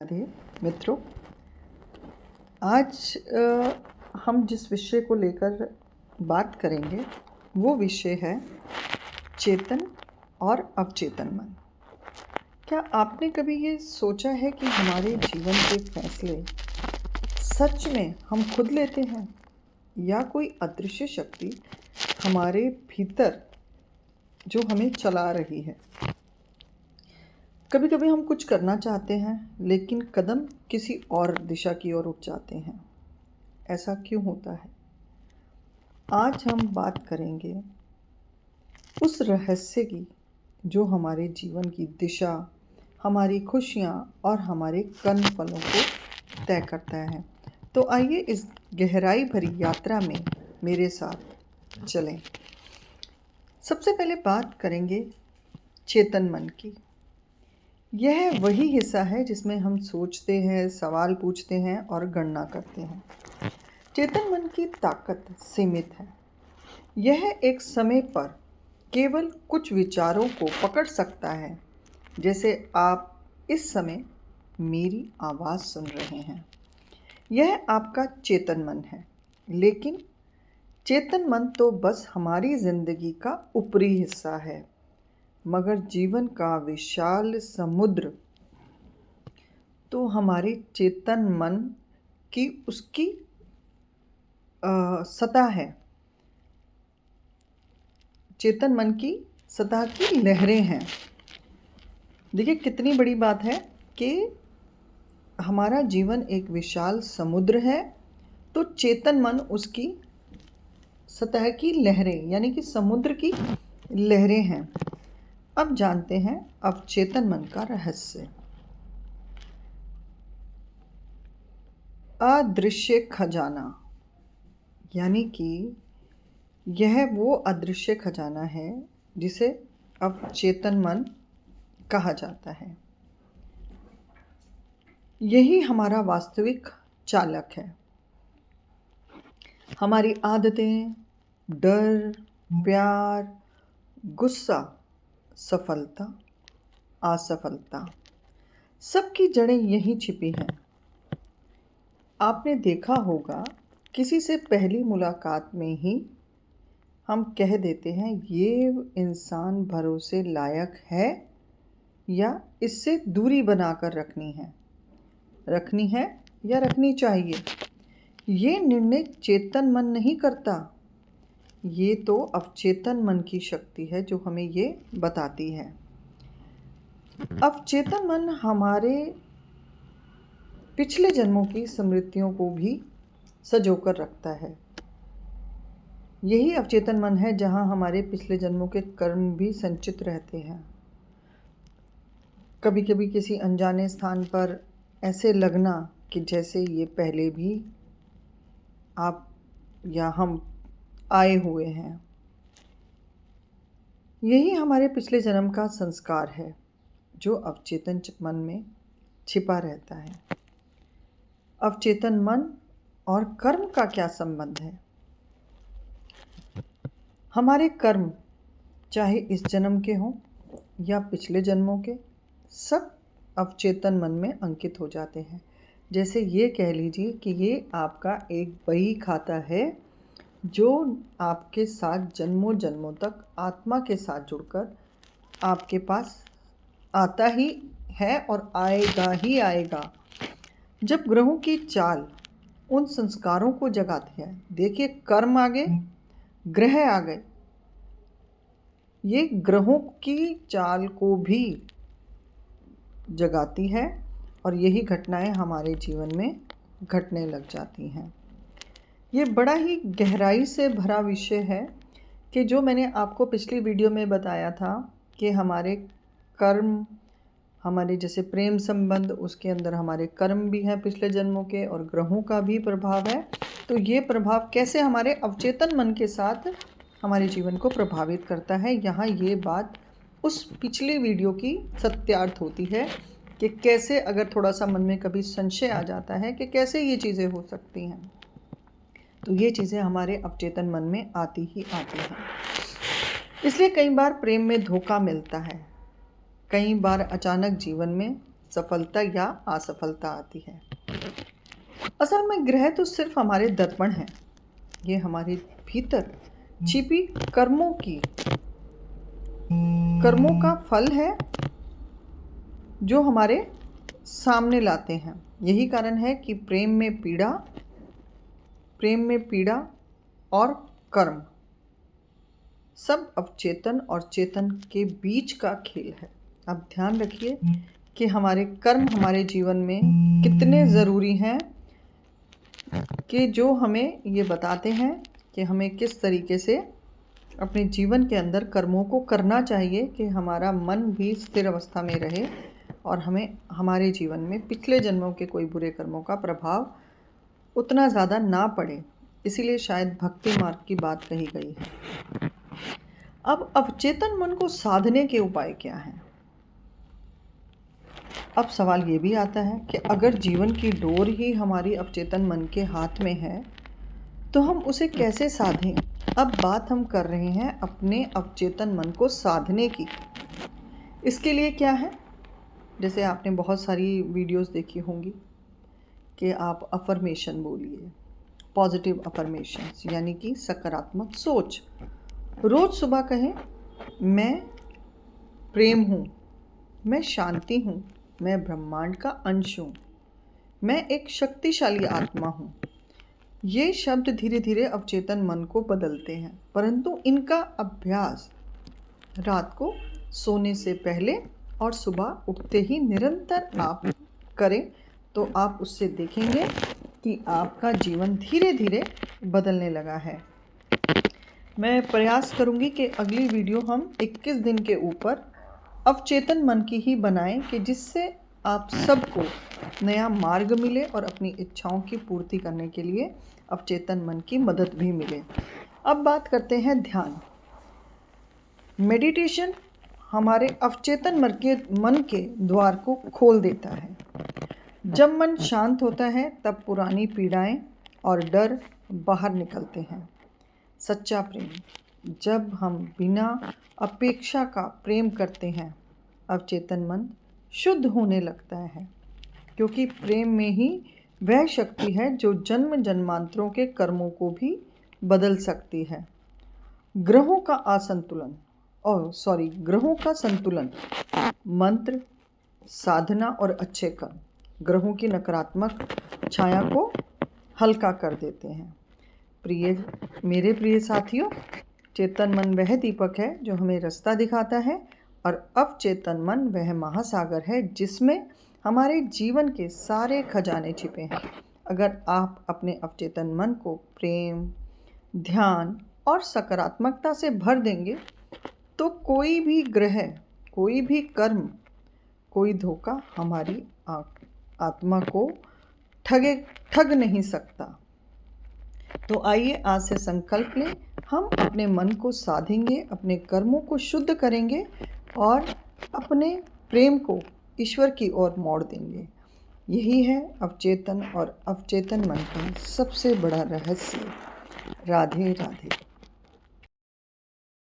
राधे मित्रों, आज हम जिस विषय को लेकर बात करेंगे वो विषय है चेतन और अवचेतन मन। क्या आपने कभी ये सोचा है कि हमारे जीवन के फैसले सच में हम खुद लेते हैं या कोई अदृश्य शक्ति हमारे भीतर जो हमें चला रही है? कभी कभी हम कुछ करना चाहते हैं लेकिन कदम किसी और दिशा की ओर उठ जाते हैं। ऐसा क्यों होता है? आज हम बात करेंगे उस रहस्य की जो हमारे जीवन की दिशा, हमारी खुशियाँ और हमारे कर्म फलों को तय करता है। तो आइए इस गहराई भरी यात्रा में मेरे साथ चलें। सबसे पहले बात करेंगे चेतन मन की। यह वही हिस्सा है जिसमें हम सोचते हैं, सवाल पूछते हैं और गणना करते हैं। चेतन मन की ताकत सीमित है। यह एक समय पर केवल कुछ विचारों को पकड़ सकता है, जैसे आप इस समय मेरी आवाज़ सुन रहे हैं। यह आपका चेतन मन है, लेकिन चेतन मन तो बस हमारी जिंदगी का ऊपरी हिस्सा है, मगर जीवन का विशाल समुद्र तो हमारे चेतन मन की उसकी सतह है। चेतन मन की सतह की लहरें हैं। देखिए कितनी बड़ी बात है कि हमारा जीवन एक विशाल समुद्र है, तो चेतन मन उसकी सतह की लहरें यानी कि समुद्र की लहरें हैं। अब जानते हैं अवचेतन मन का रहस्य। अदृश्य खजाना, यानी कि यह वो अदृश्य खजाना है जिसे अवचेतन मन कहा जाता है। यही हमारा वास्तविक चालक है। हमारी आदतें, डर, प्यार, गुस्सा, सफलता, असफलता, सबकी जड़ें यहीं छिपी हैं। आपने देखा होगा किसी से पहली मुलाकात में ही हम कह देते हैं ये इंसान भरोसे लायक है या इससे दूरी बनाकर रखनी है या रखनी चाहिए। ये निर्णय चेतन मन नहीं करता, ये तो अवचेतन मन की शक्ति है जो हमें ये बताती है। अवचेतन मन हमारे पिछले जन्मों की स्मृतियों को भी सजोकर रखता है। यही अवचेतन मन है जहाँ हमारे पिछले जन्मों के कर्म भी संचित रहते हैं। कभी कभी किसी अनजाने स्थान पर ऐसे लगना कि जैसे ये पहले भी आप या हम आए हुए हैं। यही हमारे पिछले जन्म का संस्कार है जो अवचेतन मन में छिपा रहता है। अवचेतन मन और कर्म का क्या संबंध है? हमारे कर्म चाहे इस जन्म के हों या पिछले जन्मों के, सब अवचेतन मन में अंकित हो जाते हैं। जैसे ये कह लीजिए कि ये आपका एक बही खाता है जो आपके साथ जन्मों जन्मों तक आत्मा के साथ जुड़कर आपके पास आता ही है और आएगा ही आएगा। जब ग्रहों की चाल उन संस्कारों को जगाती है, देखिए कर्म आ गए, ग्रह आ गए, ये ग्रहों की चाल को भी जगाती है और यही घटनाएं हमारे जीवन में घटने लग जाती हैं। ये बड़ा ही गहराई से भरा विषय है कि जो मैंने आपको पिछली वीडियो में बताया था कि हमारे कर्म, हमारे जैसे प्रेम संबंध, उसके अंदर हमारे कर्म भी हैं पिछले जन्मों के और ग्रहों का भी प्रभाव है। तो ये प्रभाव कैसे हमारे अवचेतन मन के साथ हमारे जीवन को प्रभावित करता है, यहाँ ये बात उस पिछली वीडियो की सत्यार्थ होती है कि कैसे अगर थोड़ा सा मन में कभी संशय आ जाता है कि कैसे ये चीज़ें हो सकती हैं, तो ये चीज़ें हमारे अवचेतन मन में आती ही आती हैं। इसलिए कई बार प्रेम में धोखा मिलता है, कई बार अचानक जीवन में सफलता या असफलता आती है। असल में ग्रह तो सिर्फ हमारे दर्पण हैं। ये हमारे भीतर छिपी कर्मों का फल है जो हमारे सामने लाते हैं। यही कारण है कि प्रेम में पीड़ा और कर्म सब अवचेतन और चेतन के बीच का खेल है। अब ध्यान रखिए कि हमारे कर्म हमारे जीवन में कितने ज़रूरी हैं, कि जो हमें ये बताते हैं कि हमें किस तरीके से अपने जीवन के अंदर कर्मों को करना चाहिए कि हमारा मन भी स्थिर अवस्था में रहे और हमें हमारे जीवन में पिछले जन्मों के कोई बुरे कर्मों का प्रभाव उतना ज़्यादा ना पड़े। इसीलिए शायद भक्ति मार्ग की बात कही गई है। अब अवचेतन मन को साधने के उपाय क्या हैं? अब सवाल ये भी आता है कि अगर जीवन की डोर ही हमारी अवचेतन मन के हाथ में है तो हम उसे कैसे साधें? अब बात हम कर रहे हैं अपने अवचेतन मन को साधने की। इसके लिए क्या है? जैसे आपने बहुत सारी वीडियोस देखी होंगी कि आप अफर्मेशन बोलिए, पॉजिटिव अफर्मेशंस, यानी कि सकारात्मक सोच। रोज़ सुबह कहें, मैं प्रेम हूँ, मैं शांति हूँ, मैं ब्रह्मांड का अंश हूँ, मैं एक शक्तिशाली आत्मा हूँ। ये शब्द धीरे धीरे अवचेतन मन को बदलते हैं, परंतु इनका अभ्यास रात को सोने से पहले और सुबह उठते ही निरंतर आप करें तो आप उससे देखेंगे कि आपका जीवन धीरे धीरे बदलने लगा है। मैं प्रयास करूंगी कि अगली वीडियो हम 21 दिन के ऊपर अवचेतन मन की ही बनाएं कि जिससे आप सबको नया मार्ग मिले और अपनी इच्छाओं की पूर्ति करने के लिए अवचेतन मन की मदद भी मिले। अब बात करते हैं ध्यान। मेडिटेशन हमारे अवचेतन मन के द्वार को खोल देता है। जब मन शांत होता है तब पुरानी पीड़ाएं और डर बाहर निकलते हैं। सच्चा प्रेम, जब हम बिना अपेक्षा का प्रेम करते हैं, अवचेतन मन शुद्ध होने लगता है, क्योंकि प्रेम में ही वह शक्ति है जो जन्म जन्मांतरों के कर्मों को भी बदल सकती है। ग्रहों का संतुलन, मंत्र, साधना और अच्छे कर्म ग्रहों की नकारात्मक छाया को हल्का कर देते हैं। मेरे प्रिय साथियों, चेतन मन वह दीपक है जो हमें रास्ता दिखाता है और अवचेतन मन वह महासागर है जिसमें हमारे जीवन के सारे खजाने छिपे हैं। अगर आप अपने अवचेतन मन को प्रेम, ध्यान और सकारात्मकता से भर देंगे तो कोई भी ग्रह, कोई भी कर्म, कोई धोखा हमारी आत्मा को ठग नहीं सकता। तो आइए आज से संकल्प लें, हम अपने मन को साधेंगे, अपने कर्मों को शुद्ध करेंगे और अपने प्रेम को ईश्वर की ओर मोड़ देंगे। यही है अवचेतन और अवचेतन मन का सबसे बड़ा रहस्य। राधे राधे।